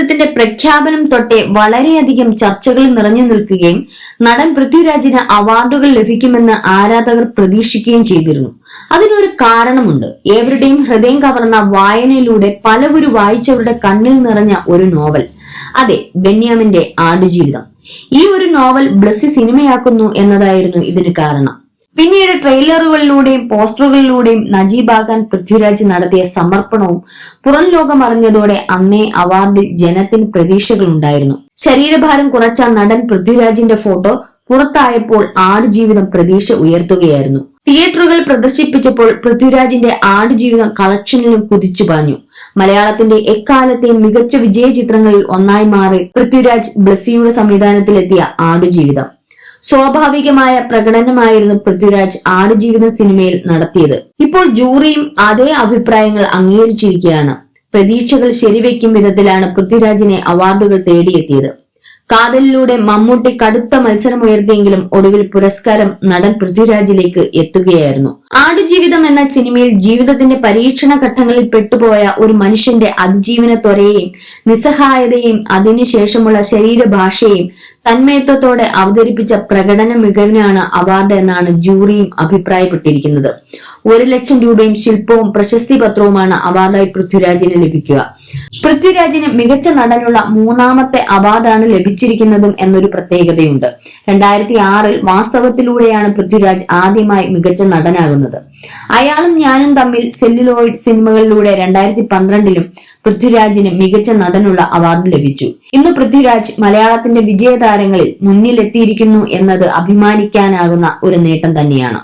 ആടുജീവിതത്തിന്റെ പ്രഖ്യാപനം തൊട്ടേ വളരെയധികം ചർച്ചകൾ നിറഞ്ഞു നിൽക്കുകയും നടൻ പൃഥ്വിരാജിന് അവാർഡുകൾ ലഭിക്കുമെന്ന് ആരാധകർ പ്രതീക്ഷിക്കുകയും ചെയ്തിരുന്നു. അതിനൊരു കാരണമുണ്ട്. ഏവരുടെയും ഹൃദയം കവർന്ന വായനയിലൂടെ പലവരും വായിച്ചവരുടെ കണ്ണിൽ നിറഞ്ഞ ഒരു നോവൽ. അതെ, ബെന്യാമിന്റെ ആടുജീവിതം. ഈ ഒരു നോവൽ ബ്ലസ്സി സിനിമയാക്കുന്നു എന്നതായിരുന്നു ഇതിന് കാരണം. പിന്നീട് ട്രെയിലറുകളിലൂടെയും പോസ്റ്ററുകളിലൂടെയും നജീബാകാൻ പൃഥ്വിരാജ് നടത്തിയ സമർപ്പണവും പുറം ലോകം അറിഞ്ഞതോടെ അന്നേ അവാർഡിൽ ജനത്തിന് പ്രതീക്ഷകളുണ്ടായിരുന്നു. ശരീരഭാരം കുറച്ച നടൻ പൃഥ്വിരാജിന്റെ ഫോട്ടോ പുറത്തായപ്പോൾ ആടുജീവിതം പ്രതീക്ഷ ഉയർത്തുകയായിരുന്നു. തിയേറ്ററുകൾ പ്രദർശിപ്പിച്ചപ്പോൾ പൃഥ്വിരാജിന്റെ ആടുജീവിതം കളക്ഷനിലും കുതിച്ചുപാഞ്ഞു. മലയാളത്തിന്റെ എക്കാലത്തെയും മികച്ച വിജയ ചിത്രങ്ങളിൽ ഒന്നായി മാറി പൃഥ്വിരാജ് ബ്ലസ്സിയുടെ സംവിധാനത്തിലെത്തിയ ആടുജീവിതം. സ്വാഭാവികമായ പ്രകടനമായിരുന്നു പൃഥ്വിരാജ് ആടുജീവിതം സിനിമയിൽ നടത്തിയത്. ഇപ്പോൾ ജൂറിയും അതേ അഭിപ്രായങ്ങൾ അംഗീകരിച്ചിരിക്കുകയാണ്. പ്രതീക്ഷകൾ ശരിവെക്കും വിധത്തിലാണ് പൃഥ്വിരാജിനെ അവാർഡുകൾ തേടിയെത്തിയത്. കാതലിലൂടെ മമ്മൂട്ടി കടുത്ത മത്സരമുയർത്തിയെങ്കിലും ഒടുവിൽ പുരസ്കാരം നടൻ പൃഥ്വിരാജിലേക്ക് എത്തുകയായിരുന്നു. ആടുജീവിതം എന്ന സിനിമയിൽ ജീവിതത്തിന്റെ പരീക്ഷണ ഘട്ടങ്ങളിൽ പെട്ടുപോയ ഒരു മനുഷ്യന്റെ അതിജീവന ത്വരയെയും നിസ്സഹായതയെയും അതിനുശേഷമുള്ള ശരീരഭാഷയെയും തന്മയത്വത്തോടെ അവതരിപ്പിച്ച പ്രകടന മികവിനാണ് അവാർഡ് എന്നാണ് ജൂറിയും അഭിപ്രായപ്പെട്ടിരിക്കുന്നത്. 1 ലക്ഷം രൂപയും ശില്പവും പ്രശസ്തി പത്രവുമാണ് അവാർഡായി പൃഥ്വിരാജിന് ലഭിക്കുക. പൃഥ്വിരാജിന് മികച്ച നടനുള്ള 3ാമത്തെ അവാർഡാണ് ലഭിച്ചിരിക്കുന്നതും എന്നൊരു പ്രത്യേകതയുണ്ട്. 2006 വാസ്തവത്തിലൂടെയാണ് പൃഥ്വിരാജ് ആദ്യമായി മികച്ച നടനാകുന്നത്. അയാളും ഞാനും തമ്മിൽ സെല്ലുലോയിഡ് സിനിമകളിലൂടെ 2012 പൃഥ്വിരാജിന് മികച്ച നടനുള്ള അവാർഡ് ലഭിച്ചു. ഇന്ന് പൃഥ്വിരാജ് മലയാളത്തിന്റെ വിജയതാരങ്ങളിൽ മുന്നിലെത്തിയിരിക്കുന്നു എന്നത് അഭിമാനിക്കാനാകുന്ന ഒരു നേട്ടം തന്നെയാണ്.